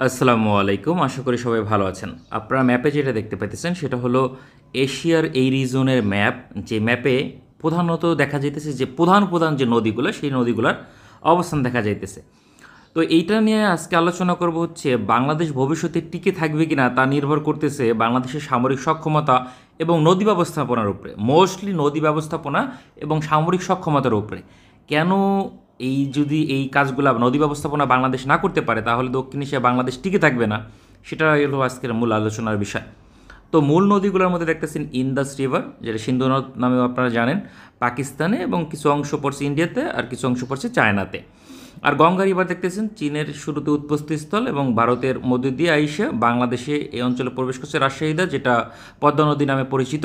আসসালামু আলাইকুম। আশা করি সবাই ভালো আছেন। আপনারা ম্যাপে যেটা দেখতে পাইতেছেন সেটা হলো এশিয়ার এই রিজনের ম্যাপ। যে ম্যাপে প্রধানত দেখা যাইতেছে যে প্রধান প্রধান যে নদীগুলো সেই নদীগুলোর অবস্থান দেখা যাইতেছে। তো এইটা নিয়ে আজকে আলোচনা করব হচ্ছে বাংলাদেশ ভবিষ্যতে টিকে থাকবে কিনা তা নির্ভর করতেছে বাংলাদেশের সামরিক সক্ষমতা এবং নদী ব্যবস্থাপনার উপরে, মোস্টলি নদী ব্যবস্থাপনা এবং সামরিক সক্ষমতার উপরে। কেন যদি এই কাজগুলো নদী ব্যবস্থাপনা বাংলাদেশ না করতে পারে তাহলে দক্ষিণ এশিয়া বাংলাদেশ টিকে থাকবে না, সেটা হলো আজকের মূল আলোচনার বিষয়। তো মূল নদীগুলোর মধ্যে দেখতেছেন ইন্দাস রিভার, যেটা সিন্ধু নদ নামেও আপনারা জানেন, পাকিস্তানে, এবং কিছু অংশ পড়ছে ইন্ডিয়াতে আর কিছু অংশ পড়ছে চায়নাতে। আর গঙ্গা রিভার দেখতেছেন চীনের শুরুতে উৎপত্তিস্থল এবং ভারতের মধ্যে দিয়ে আইসা বাংলাদেশে এই অঞ্চলে প্রবেশ করছে রাজশাহীদা, যেটা পদ্মা নদী নামে পরিচিত।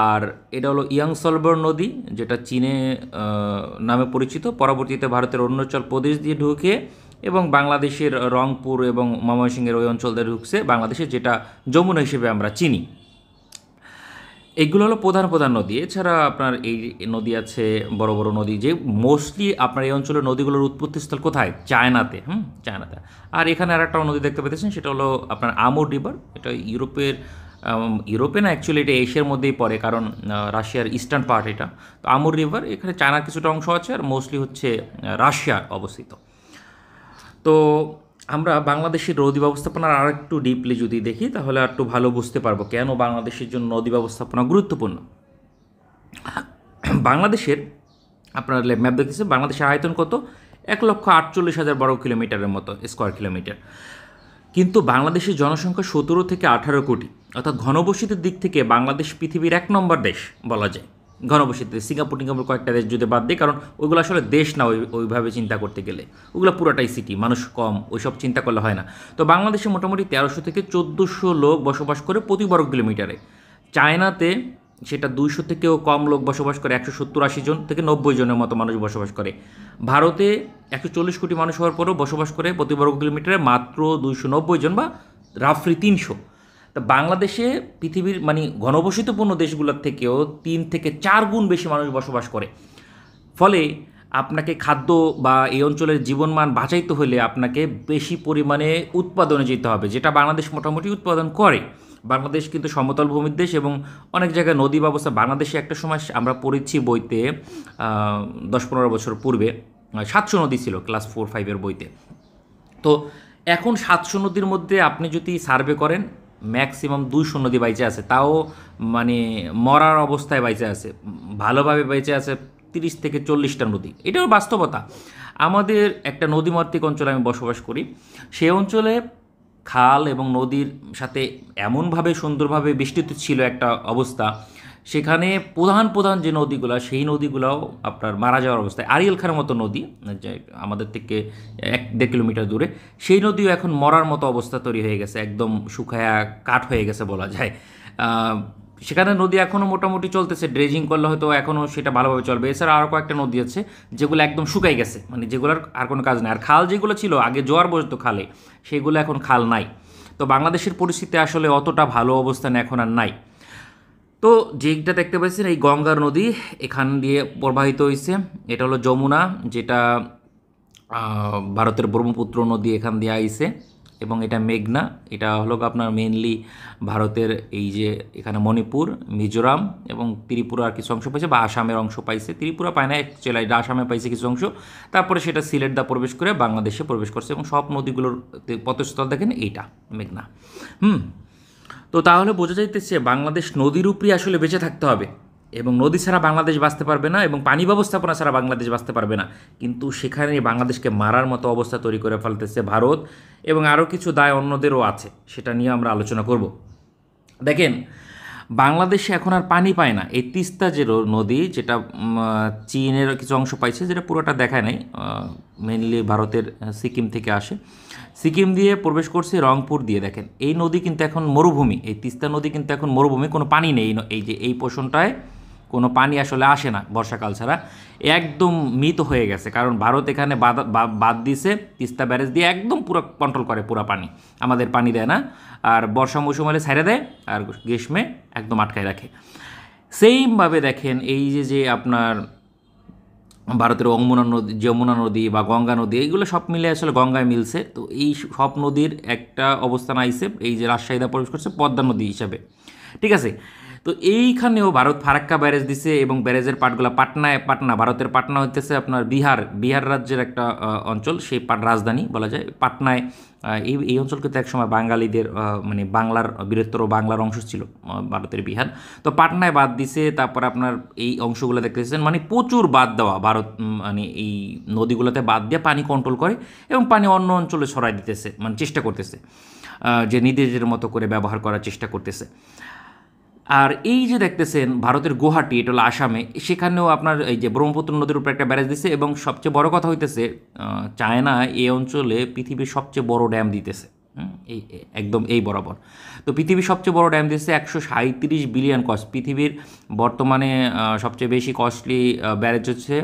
আর এটা হলো ইয়াং সলবর নদী, যেটা চীনে নামে পরিচিত। পরবর্তীতে ভারতের অরুণাচল প্রদেশ দিয়ে ঢুকে এবং বাংলাদেশের রংপুর এবং ময়মনসিংহের ওই অঞ্চল দিয়ে ঢুকছে বাংলাদেশে, যেটা যমুনা হিসেবে আমরা চিনি। এগুলো হলো প্রধান প্রধান নদী। এছাড়া আপনার এই নদী আছে, বড় বড় নদী, যে মোস্টলি আপনার এই অঞ্চলের নদীগুলোর উৎপত্তিস্থল কোথায়? চায়নাতে। চায়নাতে। আর এখানে আর একটা নদী দেখতে পেতেছেন, সেটা হলো আপনার আমুর রিভার। এটা ইউরোপে না, অ্যাকচুয়ালি এটা এশিয়ার মধ্যেই পড়ে, কারণ রাশিয়ার ইস্টার্ন পার্ট এটা। তো আমুর রিভার এখানে চায়নার কিছুটা অংশ আছে, আর মোস্টলি হচ্ছে রাশিয়া অবস্থিত। তো আমরা বাংলাদেশের নদী ব্যবস্থাপনার আর একটু ডিপলি যদি দেখি তাহলে আর একটু ভালো বুঝতে পারবো কেন বাংলাদেশের জন্য নদী ব্যবস্থাপনা গুরুত্বপূর্ণ। বাংলাদেশের, আপনার ম্যাপ দেখতেছে, বাংলাদেশের আয়তন কত? 1,48,000 বর্গ কিলোমিটারের মতো, স্কোয়ার কিলোমিটার। কিন্তু বাংলাদেশের জনসংখ্যা 17 থেকে 18 কোটি, অর্থাৎ ঘনবসতির দিক থেকে বাংলাদেশ পৃথিবীর 1 নম্বর দেশ বলা যায়। ঘনবসতিতে সিঙ্গাপুর টিঙ্গাপুর কয়েকটা দেশ যদি বাদ দিই, কারণ ওইগুলো আসলে দেশ না ওইভাবে চিন্তা করতে গেলে, ওগুলো পুরোটাই সিটি, মানুষ কম, ওইসব চিন্তা করলে হয় না। তো বাংলাদেশে মোটামুটি 1300 থেকে 1400 লোক বসবাস করে প্রতি বর্গ কিলোমিটারে। চায়নাতে সেটা 200 থেকেও কম লোক বসবাস করে, 170-80 জন থেকে 90 জনের মতো মানুষ বসবাস করে। ভারতে 140 কোটি মানুষ হওয়ার পরেও বসবাস করে প্রতি বর্গ কিলোমিটারে মাত্র 290 জন, বা রাফলি 300। তা বাংলাদেশে পৃথিবীর মানে ঘনবসতিপূর্ণ দেশগুলোর থেকেও 3 থেকে 4 গুণ বেশি মানুষ বসবাস করে। ফলে আপনাকে খাদ্য বা এই অঞ্চলের জীবনমান বাঁচাইতে হলে আপনাকে বেশি পরিমাণে উৎপাদনে যেতে হবে, যেটা বাংলাদেশ মোটামুটি উৎপাদন করে। বাংলাদেশ কিন্তু সমতল ভূমির দেশ এবং অনেক জায়গায় নদী ব্যবস্থা। বাংলাদেশে একটা সময় আমরা পড়েছি বইতে, 10-15 বছর পূর্বে 700 নদী ছিল, ক্লাস 4-5-এর বইতে। তো এখন 700 নদীর মধ্যে আপনি যদি সার্ভে করেন, ম্যাক্সিমাম 200 নদী বাইচে আছে, তাও মানে মরার অবস্থায় বাইচে আছে। ভালোভাবে বাইচে আছে 30 থেকে 40টা নদী। এটাও বাস্তবতা। আমাদের একটা নদীমাতৃক অঞ্চলে আমি বসবাস করি, সেই অঞ্চলে খাল এবং নদীর সাথে এমনভাবে সুন্দরভাবে বেষ্টিত ছিল একটা অবস্থা, সেখানে প্রধান প্রধান যে নদীগুলো, সেই নদীগুলোও আপনার মারা যাওয়ার অবস্থায়। আড়িয়াল খাঁর মতো নদী, যে আমাদের থেকে 1-1.5 কিলোমিটার দূরে, সেই নদীও এখন মরার মতো অবস্থা তৈরি হয়ে গেছে, একদম শুকায়া কাঠ হয়ে গেছে বলা যায়। সেখানে নদী এখনও মোটামুটি চলতেছে, ড্রেজিং করলে হয়তো এখনও সেটা ভালোভাবে চলবে। এছাড়া আরও কয়েকটা নদী আছে যেগুলো একদম শুকাই গেছে, মানে যেগুলোর আর কোনো কাজ নেই। আর খাল যেগুলো ছিল আগে, জোয়ার বসতো খালে, সেগুলো এখন খাল নাই। তো বাংলাদেশের পরিস্থিতি আসলে অতটা ভালো অবস্থানে এখন আর নাই। তো যেটা দেখতে পাচ্ছেন, এই গঙ্গার নদী এখান দিয়ে প্রবাহিত হয়েছে। এটা হলো যমুনা, যেটা ভারতের ব্রহ্মপুত্র নদী এখান দিয়ে আইছে। এবং এটা মেঘনা, এটা হলো আপনার মেনলি ভারতের এই যে এখানে মণিপুর, মিজোরাম এবং ত্রিপুরার কিছু অংশ পাইছে, বা আসামের অংশ পাইছে। ত্রিপুরা পায় না অ্যাকচুয়ালি, এটা আসামে পাইছে কিছু অংশ। তারপরে সেটা সিলেট দা প্রবেশ করে বাংলাদেশে প্রবেশ করছে, এবং সব নদীগুলোর পথস্থল দেখেন এইটা মেঘনা। তো তাহলে বোঝা যাইতেছে বাংলাদেশ নদীর উপরই আসলে বেঁচে থাকতে হবে, এবং নদী ছাড়া বাংলাদেশ বাঁচতে পারবে না, এবং পানি ব্যবস্থাপনা ছাড়া বাংলাদেশ বাঁচতে পারবে না। কিন্তু সেখানে বাংলাদেশকে মারার মতো অবস্থা তৈরি করে ফেলতেছে ভারত, এবং আরও কিছু দায় অন্যদেরও আছে, সেটা নিয়ে আমরা আলোচনা করব। দেখেন, বাংলাদেশে এখন আর পানি পায় না। এই তিস্তা যে নদী, যেটা চীনের কিছু অংশ পাইছে, যেটা পুরোটা দেখায় নাই, মেনলি ভারতের সিকিম থেকে আসে, সিকিম দিয়ে প্রবেশ করছে রংপুর দিয়ে। দেখেন, এই নদী কিন্তু এখন মরুভূমি, এই তিস্তা নদী কিন্তু এখন মরুভূমি, কোনো পানি নেই। এই যে এই পোষণটায় কোনো পানি আসলে আসে না বর্ষাকাল ছাড়া, একদম মৃত হয়ে গেছে। কারণ ভারত এখানে বাদ দিছে, তিস্তা ব্যারেজ দিয়ে একদম পুরো কন্ট্রোল করে পুরা পানি, আমাদের পানি দেয় না। আর বর্ষা মৌসুম হলে ছাইড়ে দেয়, আর গ্রীষ্মে একদম আটকায় রাখে। সেইমভাবে দেখেন, এই যে আপনার ভারতের যমুনা নদী বা গঙ্গা নদী এইগুলো সব মিলে আসলে গঙ্গায় মিলছে। তো এই সব নদীর একটা অবস্থান আইছে এই যে রাজশাহীতে প্রবেশ করছে পদ্মা নদী হিসাবে, ঠিক আছে। তো এইখানেও ভারত ফারাক্কা ব্যারেজ দিছে এবং ব্যারেজের পাটগুলো পাটনা ভারতের পাটনা হইতেছে আপনার বিহার রাজ্যের একটা অঞ্চল, সেই রাজধানী বলা যায় পাটনায়। এই অঞ্চল কিন্তু একসময় বাঙালিদের মানে বাংলার বৃহত্তর বাংলার অংশ ছিল ভারতের বিহার। তো পাটনায় বাদ দিছে, তারপর আপনার এই অংশগুলো দেখতেছেন মানে প্রচুর বাদ দেওয়া ভারত, মানে এই নদীগুলোতে বাদ দিয়ে পানি কন্ট্রোল করে এবং পানি অন্য অঞ্চলে ছড়াই দিতেছে, মানে চেষ্টা করতেছে যে নিজেদের মতো করে ব্যবহার করার চেষ্টা করতেছে। আর এই যে দেখতেছেন ভারতের গুয়াহাটি, এটা হলো আসামে, সেখানেও আপনার এই যে ব্রহ্মপুত্র নদীর উপর একটা ব্যারেজ দিছে এবং সবচেয়ে বড় কথা হইতেছে চায়না এই অঞ্চলে পৃথিবীর সবচেয়ে বড় ড্যাম দিতেছে। এই একদম এই বরাবর। তো পৃথিবীর সবচেয়ে বড় ড্যাম দিচ্ছে 137 বিলিয়ন কস্ট। পৃথিবীর বর্তমানে সবচেয়ে বেশি কস্টলি ব্যারেজ হচ্ছে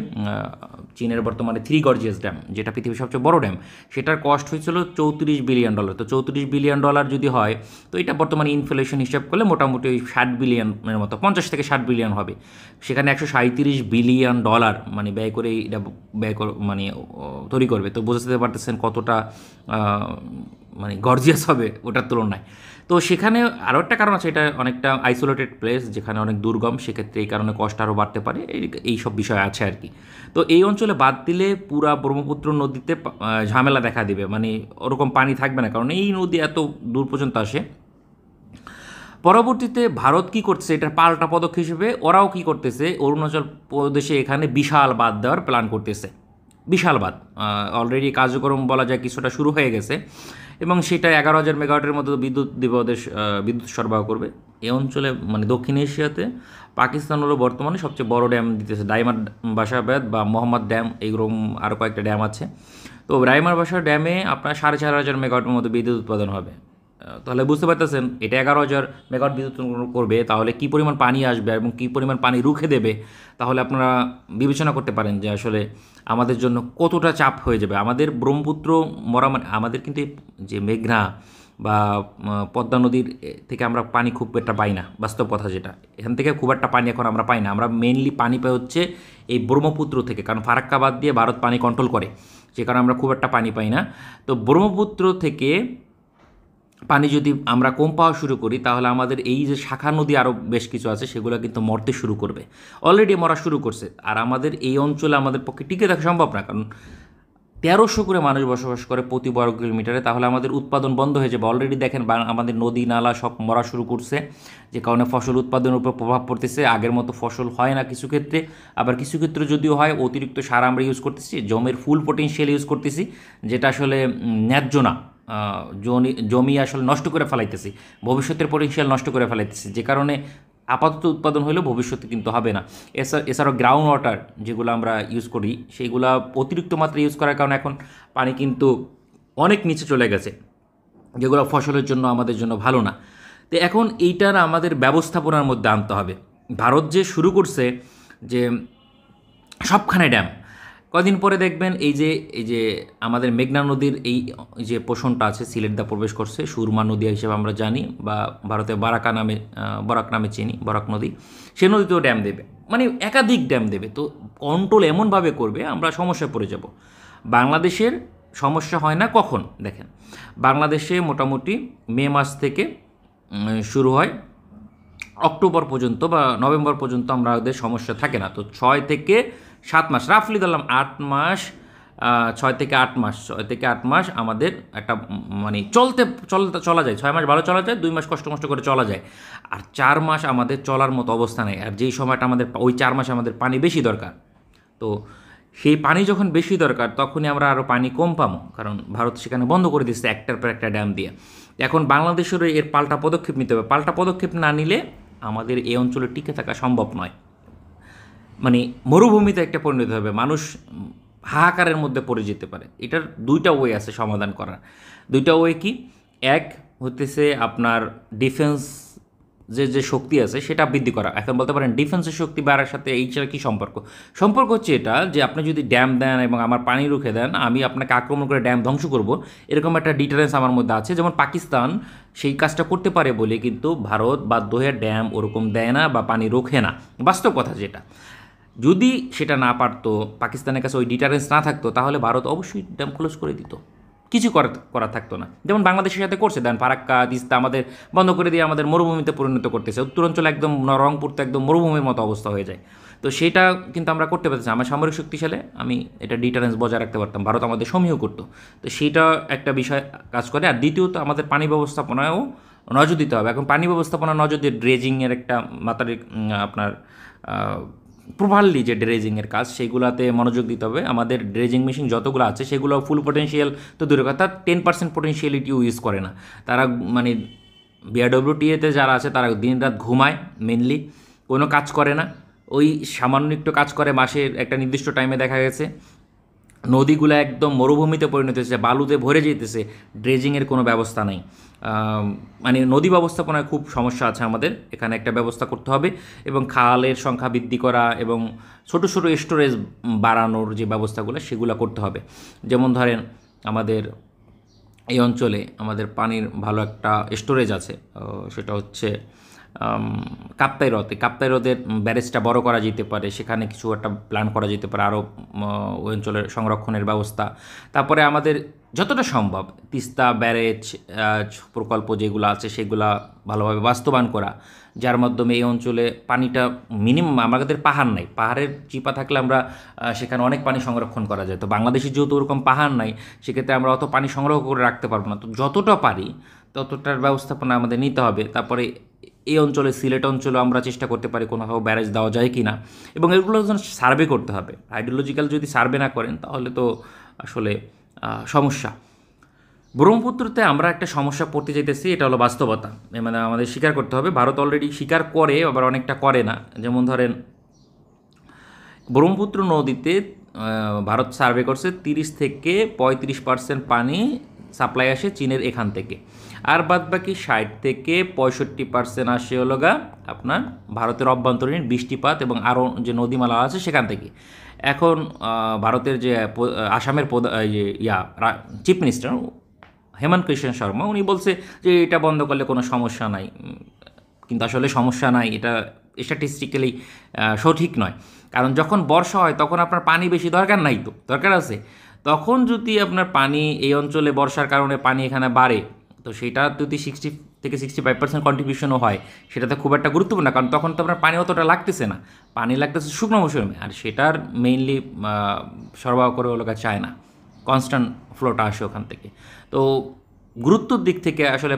চীনের বর্তমানে থ্রি গর্জিয়াস ড্যাম, যেটা পৃথিবীর সবচেয়ে বড় ড্যাম। সেটার কস্ট হয়েছিল $34 বিলিয়ন। তো $34 বিলিয়ন যদি হয়, তো এটা বর্তমানে ইনফ্লেশন হিসাব করলে মোটামুটি ওই 60 বিলিয়নের মতো, 50 থেকে 60 বিলিয়ন হবে। সেখানে $137 বিলিয়ন মানে ব্যয় করে এটা মানে তৈরি করবে। তো বুঝতে পারতেছেন কতটা মানে গর্জিয়াস হবে ওটার তুলনায়। তো সেখানে আরও একটা কারণ আছে, এটা অনেকটা আইসোলেটেড প্লেস, যেখানে অনেক দুর্গম, সেক্ষেত্রে এই কারণে কষ্ট আরও বাড়তে পারে, এই সব বিষয় আছে আর কি। তো এই অঞ্চলে বাদ দিলে পুরা ব্রহ্মপুত্র নদীতে ঝামেলা দেখা দিবে, মানে ওরকম পানি থাকবে না, কারণ এই নদী এত দূর পর্যন্ত আসে। পরবর্তীতে ভারত কি করছে, এটার পাল্টা পদক্ষেপ হিসেবে ওরাও কি করতেছে, অরুণাচল প্রদেশে এখানে বিশাল বাঁধ দেওয়ার প্ল্যান করতেছে। বিশাল বাঁধ অলরেডি কার্যক্রম বলা যায় কিছুটা শুরু হয়ে গেছে এবং সেটা 11,000 মেগাওয়াটের মতো বিদ্যুৎ সরবরাহ করবে এই অঞ্চলে। মানে দক্ষিণ এশিয়াতে পাকিস্তান হলো বর্তমানে সবচেয়ে বড় ড্যাম দিতেছে, ডাইমার বাসা ব্যাদ বা মোহাম্মদ ড্যাম, এইরকম আরও কয়েকটা ড্যাম আছে। তো রাইমার বাসা ড্যামে আপনার 4,500 মেগাওয়াটের মতো বিদ্যুৎ উৎপাদন হবে। তাহলে বুঝতে পারতেছেন এটা 11,000 মেগাওয়াট বিদ্যুৎ করবে, তাহলে কী পরিমাণ পানি আসবে এবং কী পরিমাণ পানি রুখে দেবে, তাহলে আপনারা বিবেচনা করতে পারেন যে আসলে আমাদের জন্য কতটা চাপ হয়ে যাবে। আমাদের ব্রহ্মপুত্র আমাদের কিন্তু যে মেঘনা বা পদ্মা নদীর থেকে আমরা পানি খুব একটা পাই না, বাস্তব কথা যেটা, এখান থেকে খুব একটা পানি এখন আমরা পাই না। আমরা মেইনলি পানি পাই হচ্ছে এই ব্রহ্মপুত্র থেকে, কারণ ফারাক্কা বাদ দিয়ে ভারত পানি কন্ট্রোল করে, সে কারণে আমরা খুব একটা পানি পাই না। তো ব্রহ্মপুত্র থেকে পানি যদি আমরা কম পাওয়া শুরু করি, তাহলে আমাদের এই যে শাখা নদী আরও বেশ কিছু আছে সেগুলো কিন্তু মরতে শুরু করবে, অলরেডি মরা শুরু করছে। আর আমাদের এই অঞ্চলে আমাদের পক্ষে টিকে থাকা সম্ভব না, কারণ 1300 করে মানুষ বসবাস করে প্রতি বর্গ কিলোমিটারে, তাহলে আমাদের উৎপাদন বন্ধ হয়ে যাবে। অলরেডি দেখেন আমাদের নদী নালা সব মরা শুরু করছে, যে কারণে ফসল উৎপাদনের উপর প্রভাব পড়তেছে। আগের মতো ফসল হয় না কিছু ক্ষেত্রে, আবার কিছু ক্ষেত্রে যদিও হয় অতিরিক্ত সার আমরা ইউজ করতেছি, জমির ফুল পোটেনশিয়াল ইউজ করতেছি, যেটা আসলে ন্যায্য না। জমি আসলে নষ্ট করে ফেলাইতেছি, ভবিষ্যতের পোটেনশিয়াল নষ্ট করে ফেলাইতেছি, যে কারণে আপাতত উৎপাদন হলেও ভবিষ্যতে কিন্তু হবে না। এছাড়াও গ্রাউন্ড ওয়াটার যেগুলো আমরা ইউজ করি, সেইগুলো অতিরিক্ত মাত্রায় ইউজ করার কারণে এখন পানি কিন্তু অনেক নিচে চলে গেছে, যেগুলো ফসলের জন্য আমাদের জন্য ভালো না। তো এখন এইটার আমাদের ব্যবস্থাপনার মধ্যে আনতে হবে। ভারত যে শুরু করছে যে সবখানে ড্যাম, কদিন পরে দেখবেন এই যে আমাদের মেঘনা নদীর এই যে পোষণটা আছে সিলেট দা প্রবেশ করছে, সুরমা নদী হিসেবে আমরা জানি, বা ভারতে বরাক নামে চিনি, বরাক নদী, সে নদীতেও ড্যাম দেবে, মানে একাধিক ড্যাম দেবে। তো কন্ট্রোল এমনভাবে করবে আমরা সমস্যায় পড়ে যাব। বাংলাদেশের সমস্যা হয় না কখন দেখেন, বাংলাদেশে মোটামুটি মে মাস থেকে শুরু হয়, অক্টোবর পর্যন্ত বা নভেম্বর পর্যন্ত আমাদের সমস্যা থাকে না। তো 6 থেকে 7 মাস, রাফলি ধরলাম 8 মাস, 6 থেকে 8 মাস আমাদের একটা মানে চলা যায়। 6 মাস ভালো চলা যায়, 2 মাস কষ্ট করে চলা যায়, আর 4 মাস আমাদের চলার মতো অবস্থা নেই। আর যেই সময়টা আমাদের ওই 4 মাস আমাদের পানি বেশি দরকার, তো সেই পানি যখন বেশি দরকার তখনই আমরা আরও পানি কম পাবো, কারণ ভারত সেখানে বন্ধ করে দিচ্ছে একটার পর একটা ড্যাম দিয়ে। এখন বাংলাদেশেরও এর পাল্টা পদক্ষেপ নিতে হবে। পাল্টা পদক্ষেপ না নিলে আমাদের এই অঞ্চলে টিকে থাকা সম্ভব নয়, মানে মরুভূমিতে একটা পরিণত হবে, মানুষ হাহাকারের মধ্যে পড়ে যেতে পারে। এটার দুইটা ওয়ে আছে সমাধান করার। দুইটা ওয়ে কি, এক হতেছে আপনার ডিফেন্স যে শক্তি আছে সেটা বৃদ্ধি করা। এখন বলতে পারেন ডিফেন্সের শক্তি বাড়ার সাথে এইটার কী সম্পর্ক হচ্ছে এটা যে আপনি যদি ড্যাম দেন এবং আমার পানি রুখে দেন, আমি আপনাকে আক্রমণ করে ড্যাম ধ্বংস করব, এরকম একটা ডিটারেন্স আমার মধ্যে আছে। যেমন পাকিস্তান সেই কাজটা করতে পারে বলে কিন্তু ভারত বাধ্য হয়ে ড্যাম ওরকম দেয় না বা পানি রোখে না, বাস্তব কথা যেটা। যদি সেটা না পারতো, পাকিস্তানের কাছে ওই ডিটারেন্স না থাকতো, তাহলে ভারত অবশ্যই ড্যাম ক্লোজ করে দিত, কিছু করা থাকতো না। যেমন বাংলাদেশের সাথে করছে, দেন ফারাক্কা তিস্তা আমাদের বন্ধ করে দিয়ে আমাদের মরুভূমিতে পরিণত করতেছে, উত্তরাঞ্চলে একদম রংপুর তো একদম মরুভূমির মতো অবস্থা হয়ে যায়। তো সেটা কিন্তু আমরা করতে পারতেছি, আমার সামরিক শক্তিশালে আমি এটা ডিটারেন্স বজায় রাখতে পারতাম, ভারত আমাদের সমীহ করতো। তো সেইটা একটা বিষয় কাজ করে। আর দ্বিতীয়ত আমাদের পানি ব্যবস্থাপনায়ও নজর দিতে হবে। এখন পানি ব্যবস্থাপনা নজর দিয়ে ড্রেজিংয়ের একটা মাত্রাধিক আপনার প্রপারলি যে ড্রেজিংয়ের কাজ সেগুলোতে মনোযোগ দিতে হবে। আমাদের ড্রেজিং মেশিন যতগুলো আছে সেগুলো ফুল পটেনশিয়াল তো দূরের কথা 10% পটেনশিয়ালিটিও ইউজ করে না। তারা মানে বিআরডব্লিউটিএতে যারা আছে তারা দিন রাত ঘুমায়, মেনলি কোনো কাজ করে না, ওই সামান্য একটু কাজ করে। মাসের একটা নির্দিষ্ট টাইমে দেখা গেছে নদীগুলো একদম মরুভূমিতে পরিণত হয়েছে, বালুতে ভরে যেতেছে, ড্রেজিংয়ের কোনো ব্যবস্থা নেই। মানে নদী ব্যবস্থাপনায় খুব সমস্যা আছে আমাদের, এখানে একটা ব্যবস্থা করতে হবে এবং খালের সংখ্যা বৃদ্ধি করা এবং ছোটো ছোটো স্টোরেজ বাড়ানোর যে ব্যবস্থাগুলো সেগুলো করতে হবে। যেমন ধরেন আমাদের এই অঞ্চলে আমাদের পানির ভালো একটা স্টোরেজ আছে, সেটা হচ্ছে কাপ্তাই হ্রদের ব্যারেজটা বড় করা যেতে পারে, সেখানে কিছু একটা প্ল্যান করা যেতে পারে, আরও ওই অঞ্চলের সংরক্ষণের ব্যবস্থা। তারপরে আমাদের যতটা সম্ভব তিস্তা ব্যারেজ প্রকল্প যেগুলো আছে সেগুলা ভালোভাবে বাস্তবায়ন করা, যার মাধ্যমে এই অঞ্চলে পানিটা মিনিমাম, আমাদের পাহাড় নাই, পাহাড়ের চিপা থাকলে আমরা সেখানে অনেক পানি সংরক্ষণ করা যায়। তো বাংলাদেশের যেহেতু ওরকম পাহাড় নাই, সেক্ষেত্রে আমরা অত পানি সংগ্রহ করে রাখতে পারবো না। তো যতটা পারি ততটার ব্যবস্থাপনা আমাদের নিতে হবে। তারপরে এই অঞ্চলে, সিলেট অঞ্চলে আমরা চেষ্টা করতে পারি কোনোভাবে ব্যারেজ দেওয়া যায় কি না, এবং এগুলো সার্ভে করতে হবে। হাইড্রোলজিক্যাল যদি সার্ভে না করেন তাহলে তো আসলে সমস্যা। ব্রহ্মপুত্রতে আমরা একটা সমস্যা পড়তে যেতেছি, এটা হলো বাস্তবতা, মানে আমাদের স্বীকার করতে হবে। ভারত অলরেডি স্বীকার করে, আবার অনেকটা করে না। যেমন ধরেন ব্রহ্মপুত্র নদীতে ভারত সার্ভে করছে 30 থেকে 35% পানি সাপ্লাই আসে চীনের এখান থেকে, আর বাদ বাকি 60 থেকে 65% আসে হলো আপনার ভারতের অভ্যন্তরীণ বৃষ্টিপাত এবং আরও যে নদীমালা আছে সেখান থেকে। এখন ভারতের যে আসামের চিফ মিনিস্টার হেমন্ত বিশ্ব শর্মা উনি বলছে যে এটা বন্ধ করলে কোনো সমস্যা নাই, কিন্তু আসলে সমস্যা নাই, এটা স্ট্যাটিস্টিক্যালি সঠিক নয়। কারণ যখন বর্ষা হয় তখন আপনার পানি বেশি দরকার নাই, তো দরকার আছে। তখন যদি আপনার পানি এই অঞ্চলে বর্ষার কারণে পানি এখানে বাড়ে, তো সেটা যদি 60 থেকে 65% কন্ট্রিবিউশনও হয়, সেটাতে খুব একটা গুরুত্বপূর্ণ না, কারণ তখন তো আপনার পানি অতটা লাগতেছে না, পানি লাগতেছে শুকনো মৌসুমে, আর সেটার মেইনলি সরবরাহ করে ওগুলো চায় না, কনস্ট্যান্ট ফ্লোটা আসে ওখান থেকে। তো গুরুত্বর দিক থেকে আসলে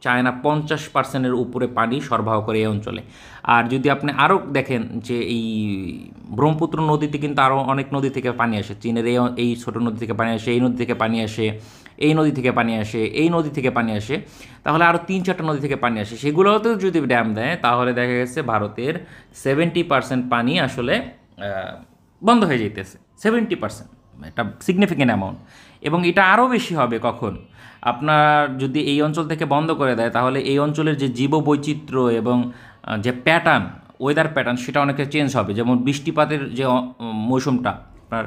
চায়না 50%-এর উপরে পানি সরবরাহ করে এই অঞ্চলে। আর যদি আপনি আরও দেখেন যে এই ব্রহ্মপুত্র নদীতে কিন্তু আরও অনেক নদী থেকে পানি আসে, চীনের এই ছোটো নদী থেকে পানি আসে, এই নদী থেকে পানি আসে, এই নদী থেকে পানি আসে, এই নদী থেকে পানি আসে, তাহলে আরও 3-4টা নদী থেকে পানি আসে। সেগুলোতেও যদি ড্যাম দেয় তাহলে দেখা গেছে ভারতের 70% পানি আসলে বন্ধ হয়ে যেতেছে। 70% একটা সিগনিফিক্যান্ট অ্যামাউন্ট, এবং এটা আরও বেশি হবে কখন আপনার যদি এই অঞ্চল থেকে বন্ধ করে দেয়, তাহলে এই অঞ্চলের যে জীববৈচিত্র্য এবং যে প্যাটার্ন, ওয়েদার প্যাটার্ন, সেটা অনেকটা চেঞ্জ হবে। যেমন বৃষ্টিপাতের যে মৌসুমটা আপনার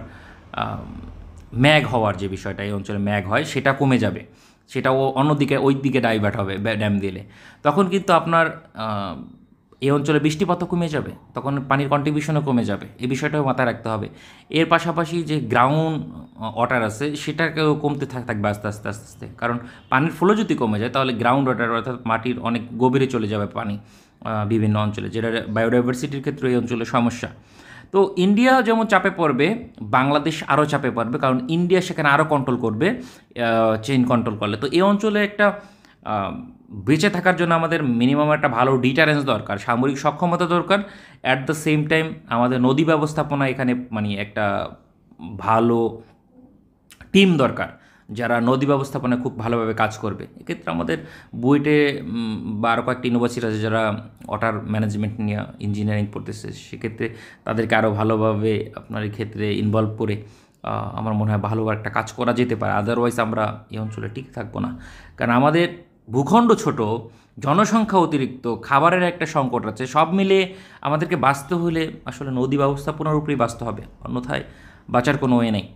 ম্যাঘ হওয়ার যে বিষয়টা, এই অঞ্চলে ম্যাঘ হয়, সেটা কমে যাবে, সেটাও অন্যদিকে ওই দিকে ডাইভার্ট হবে ড্যাম দিলে। তখন কিন্তু আপনার এই অঞ্চলে বৃষ্টিপাতও কমে যাবে, তখন পানির কন্ট্রিবিউশনও কমে যাবে, এই বিষয়টাও মাথায় রাখতে হবে। এর পাশাপাশি যে গ্রাউন্ড ওয়াটার আছে সেটাকেও কমতে থাকবে আস্তে আস্তে আস্তে আস্তে, কারণ পানির ফ্লো যদি কমে যায় তাহলে গ্রাউন্ড ওয়াটার অর্থাৎ মাটির অনেক গভীরে চলে যাবে পানি বিভিন্ন অঞ্চলে, যেটা বায়োডাইভার্সিটির ক্ষেত্রে এই অঞ্চলে সমস্যা। তো ইন্ডিয়া যেমন চাপে পড়বে, বাংলাদেশ আরও চাপে পড়বে, কারণ ইন্ডিয়া সেখানে আরও কন্ট্রোল করবে, চেইন কন্ট্রোল করলে। তো এই অঞ্চলে একটা বেঁচে থাকার জন্য আমাদের মিনিমাম একটা ভালো ডিটারেন্স দরকার, সামরিক সক্ষমতা দরকার। অ্যাট দ্য সেম টাইম আমাদের নদী ব্যবস্থাপনা এখানে মানে একটা ভালো টিম দরকার, যারা নদী ব্যবস্থাপনায় খুব ভালোভাবে কাজ করবে। এক্ষেত্রে আমাদের বুয়েটে বা আরও কয়েকটি ইউনিভার্সিটি আছে যারা ওয়াটার ম্যানেজমেন্ট নিয়ে ইঞ্জিনিয়ারিং পড়তেছে, সেক্ষেত্রে তাদেরকে আরও ভালোভাবে আপনার এই ক্ষেত্রে ইনভলভ করে আমার মনে হয় ভালো একটা কাজ করা যেতে পারে। আদারওয়াইজ আমরা এই অঞ্চলে ঠিক থাকবো না, কারণ আমাদের ভূখণ্ড ছোট, জনসংখ্যা অতিরিক্ত, খাবারের একটা সংকট আছে, সব মিলে আমাদেরকে বাঁচতে হলে আসলে নদী ব্যবস্থাপনার উপরেই বাঁচতে হবে, অন্যথায় বাঁচার কোনো ওয়ে নেই।